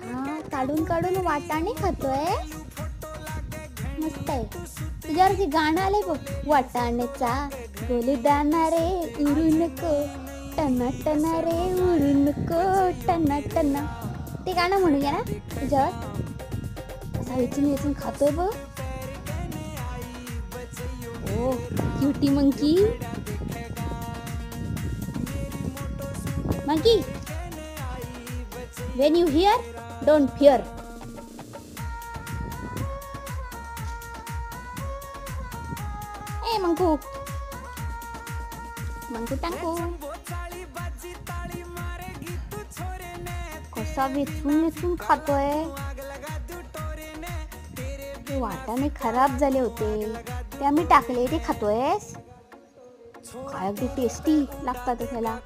हा, काढून काढून वाटाणे खातोय. मस्त आहे. तुझ्यावरती गाणं आलंय बघ. वाटाण्याचा गोलीदाना रे उरू नको, टना टना रे उरू नको, टना टना. ते गाणं म्हणूया ना तुझ्यावर. असा वेचून वेचून खातोय बघ. ओ cutie monkey. Monkey, when you hear, don't fear. ए मंकू, मंकू टांकू. कसा वेचून वेचून खातोय. ते वाटाणे खराब झाले होते ते आम्ही टाकले, ते खातोयस. काय अगदी टेस्टी लागतात त्याला.